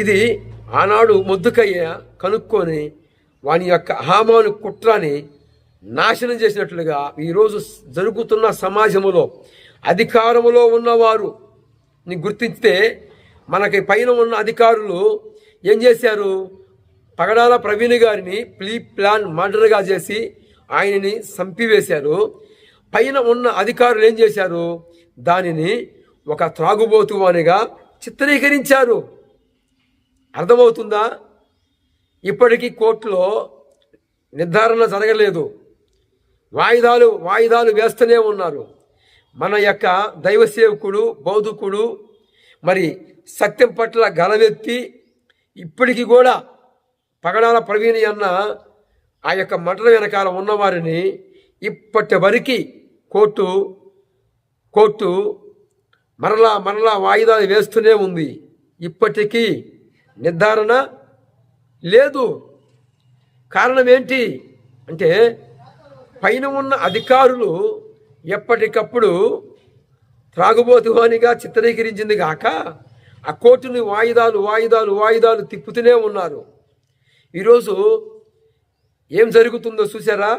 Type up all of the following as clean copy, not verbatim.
ఇది ఆనాడు మొద్దుకయ్య కనుక్కొని వాని యొక్క హామాను కుట్రని నాశనం చేసినట్లుగా ఈరోజు జరుగుతున్న సమాజంలో అధికారములో ఉన్నవారు గుర్తిస్తే మనకి పైన ఉన్న అధికారులు ఏం చేశారు? పగడాల ప్రవీణ్ గారిని ప్లాన్ మర్డర్గా చేసి ఆయనని చంపివేశారు. పైన ఉన్న అధికారులు ఏం చేశారు? దానిని ఒక త్రాగుబోతువానిగా చిత్రీకరించారు. అర్థమవుతుందా? ఇప్పటికీ కోర్టులో నిర్ధారణ జరగలేదు. వాయిదాలు వేస్తూనే ఉన్నారు. మన యొక్క దైవ సేవకుడు బౌద్ధకుడు మరి సత్యం పట్ల గలవెత్తి ఇప్పటికీ కూడా పగడాల ప్రవీణ్ అన్న ఆ యొక్క మటల వెనకాల ఉన్నవారిని ఇప్పటి వరకు కోర్టు మరలా వాయిదాలు వేస్తూనే ఉంది. ఇప్పటికీ నిర్ధారణ లేదు. కారణం ఏంటి అంటే పైన ఉన్న అధికారులు ఎప్పటికప్పుడు త్రాగుబోతువానిగా చిత్రీకరించింది కాక ఆ కోర్టుని వాయిదాలు తిప్పుతూనే ఉన్నారు. ఈరోజు ఏం జరుగుతుందో చూసారా?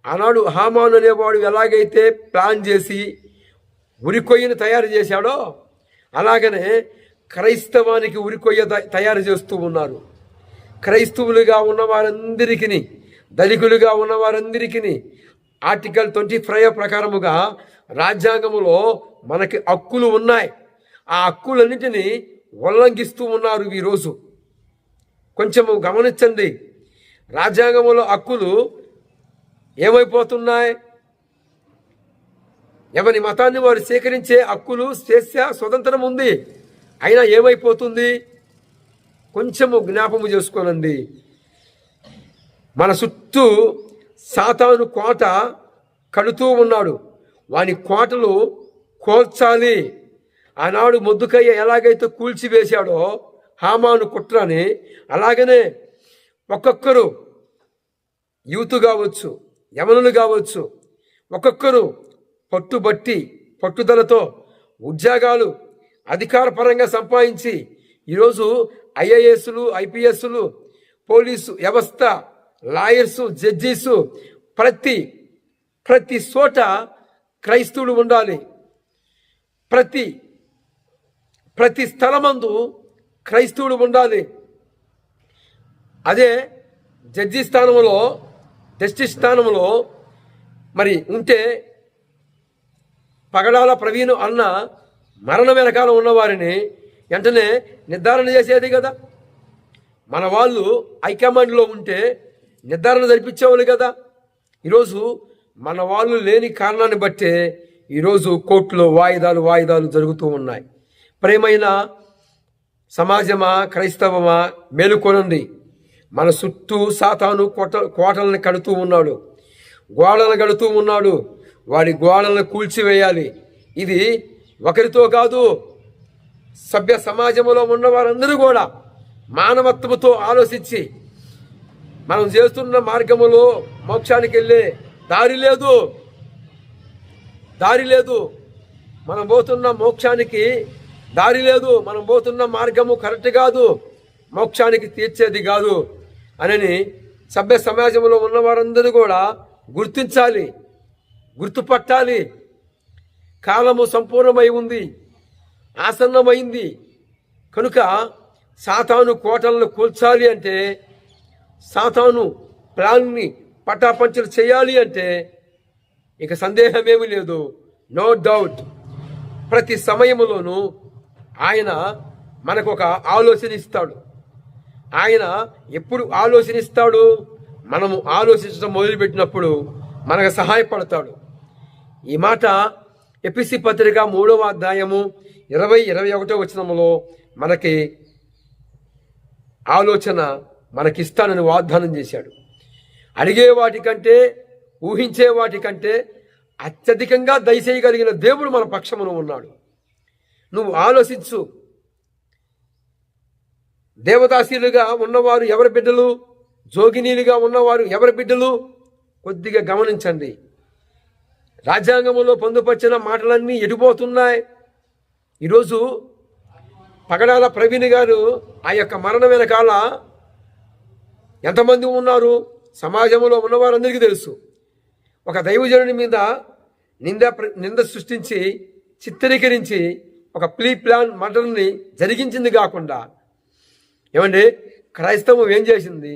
ఆనాడు హామాను అనేవాడు ఎలాగైతే ప్లాన్ చేసి ఉరికొయ్యను తయారు చేశాడో అలాగనే క్రైస్తవానికి ఉరికొయ్య తయారు చేస్తూ ఉన్నారు. క్రైస్తవులుగా ఉన్న వారందరికీ ధనికులుగా ఉన్న వారందరికీ ఆర్టికల్ 25 ప్రకారముగా రాజ్యాంగంలో మనకి హక్కులు ఉన్నాయి. ఆ హక్కులన్నింటినీ ఉల్లంఘిస్తూ ఉన్నారు. ఈరోజు కొంచెము గమనించండి. రాజ్యాంగంలో హక్కులు ఏమైపోతున్నాయి? ఎవరి మతాన్ని వారు స్వీకరించే హక్కులు, స్వేచ్ఛ, స్వతంత్రం ఉంది. అయినా ఏమైపోతుంది? కొంచెము జ్ఞాపము చేసుకోనండి. మన చుట్టూ సాతాను కోట కడుతూ ఉన్నాడు. వాని కోటలు కోల్చాలి. ఆనాడు మొద్దుకయ్య ఎలాగైతే కూల్చివేశాడో హామాను కుట్రని, అలాగనే ఒక్కొక్కరు యూత్ కావచ్చు, యవనులు కావచ్చు, ఒక్కొక్కరు పట్టుదలతో ఉద్యోగాలు అధికారపరంగా సంపాదించి ఈరోజు ఐఏఎస్లు, ఐపీఎస్లు, పోలీసు వ్యవస్థ, లాయర్సు, జడ్జీసు, ప్రతి చోట క్రైస్తవులు ఉండాలి. ప్రతి స్థలమందు క్రైస్తవులు ఉండాలి. అదే జస్టిస్ స్థానంలో మరి ఉంటే పగడాల ప్రవీణ్ అన్న మరణ వెనకాల ఉన్నవారిని వెంటనే నిర్ధారణ చేసేది కదా. మన వాళ్ళు హైకమాండ్లో ఉంటే నిర్ధారణ జరిపించేవాళ్ళు కదా. ఈరోజు మన వాళ్ళు లేని కారణాన్ని బట్టే ఈరోజు కోర్టులో వాయిదాలు జరుగుతూ ఉన్నాయి. ప్రేమైన సమాజమా, క్రైస్తవమా, మేలుకొనండి. మన చుట్టూ సాతాను కోటలను కడుతూ ఉన్నాడు, గోడలను కడుతూ ఉన్నాడు. వాడి గోడలను కూల్చివేయాలి. ఇది ఒకరితో కాదు, సభ్య సమాజంలో ఉన్న వారందరూ కూడా మానవత్వంతో ఆలోచించి మనం చేస్తున్న మార్గములో మోక్షానికి వెళ్ళే దారి లేదు. మనం పోతున్న మోక్షానికి దారి లేదు. మనం పోతున్న మార్గము కరెక్ట్ కాదు, మోక్షానికి తీర్చేది కాదు అని సభ్య సమాజంలో ఉన్న వారందరూ కూడా గుర్తించాలి, గుర్తుపట్టాలి. కాలము సంపూర్ణమై ఉంది, ఆసన్నమైంది కనుక సాతాను కోటలను కూల్చాలి అంటే, సాతాను ప్లాన్ని పటాపంచలు చేయాలి అంటే ఇక సందేహమేమీ లేదు. No doubt. ప్రతి సమయంలోనూ ఆయన మనకు ఒక ఆలోచన ఇస్తాడు. ఆయన ఎప్పుడు ఆలోచనిస్తాడు? మనము ఆలోచించడం మొదలుపెట్టినప్పుడు మనకు సహాయపడతాడు. ఈ మాట ఎఫెసీ పత్రిక 3వ అధ్యాయము 20-21 వచనములో మనకి ఆలోచన మనకిస్తానని వాగ్దానం చేశాడు. అడిగే వాటికంటే, ఊహించే వాటికంటే అత్యధికంగా దయచేయగలిగిన దేవుడు మన పక్షమును ఉన్నాడు. నువ్వు ఆలోచించు. దేవదాసీలుగా ఉన్నవారు ఎవరి బిడ్డలు? జోగినీలుగా ఉన్నవారు ఎవరి బిడ్డలు? కొద్దిగా గమనించండి. రాజ్యాంగంలో పొందుపరిచిన మాటలన్నీ ఎడిపోతున్నాయి. ఈరోజు పగడాల ప్రవీణ్ గారు ఆ యొక్క మరణం వెనకాల ఎంతమంది ఉన్నారు? సమాజంలో ఉన్నవారందరికీ తెలుసు. ఒక దైవజనుడి మీద నింద సృష్టించి చిత్రీకరించి ఒక ప్లాన్ మర్డర్ని జరిగించింది కాకుండా ఏమండి క్రైస్తవం ఏం చేసింది?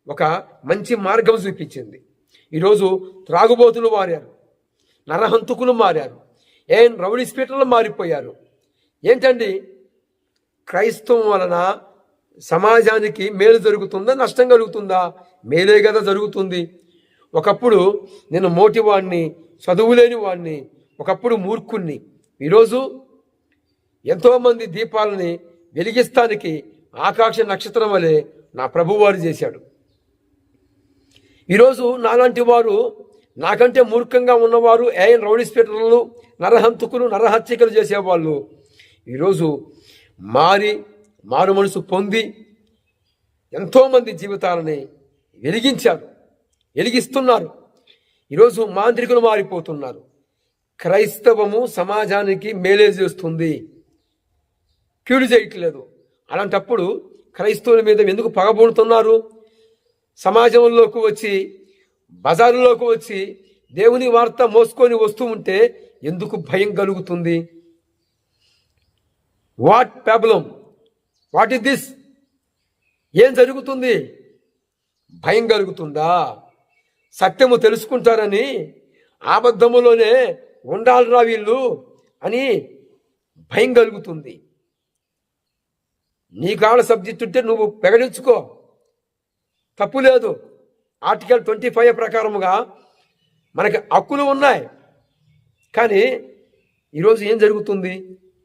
ఒక మంచి మార్గం చూపించింది. ఈరోజు త్రాగుబోతులు మారారు, నరహంతకులు మారారు, రౌడీ స్పీటర్లు మారిపోయారు. ఏంటండి? క్రైస్తవం వలన సమాజానికి మేలు జరుగుతుందా, నష్టం కలుగుతుందా? మేలే కదా జరుగుతుంది. ఒకప్పుడు నేను మోటివాడిని, చదువులేని వాడిని, ఒకప్పుడు మూర్ఖుణ్ణి. ఈరోజు ఎంతోమంది దీపాలని వెలిగిస్తానికి ఆకాశ నక్షత్రం వలె నా ప్రభువారు చేశాడు. ఈరోజు నాలాంటి వారు, నాకంటే మూర్ఖంగా ఉన్నవారు, రౌడీ స్పీటర్లు, నరహంతకులు, నరహత్యకలు చేసేవాళ్ళు ఈరోజు మారు మనసు పొంది ఎంతోమంది జీవితాలని వెలిగిస్తున్నారు. ఈరోజు మాంత్రికులు మారిపోతున్నారు. క్రైస్తవము సమాజానికి మేలే చేస్తుంది, కీడు చేయట్లేదు. అలాంటప్పుడు క్రైస్తవుల మీద ఎందుకు పగబడుతున్నారు? సమాజంలోకి వచ్చి, బజారులోకి వచ్చి దేవుని వార్త మోసుకొని వస్తూ ఉంటే ఎందుకు భయం కలుగుతుంది? What problem? What is this? ఏం జరుగుతుంది? భయం కలుగుతుందా? సత్యము తెలుసుకుంటారని, అబద్ధములోనే ఉండాలిరా వీళ్ళు అని భయం కలుగుతుంది. నీ కాళ్ళ సబ్జెక్ట్ ఉంటే నువ్వు ప్రకటించుకో, తప్పు లేదు. ఆర్టికల్ 25 ప్రకారముగా మనకి హక్కులు ఉన్నాయి. కానీ ఈరోజు ఏం జరుగుతుంది?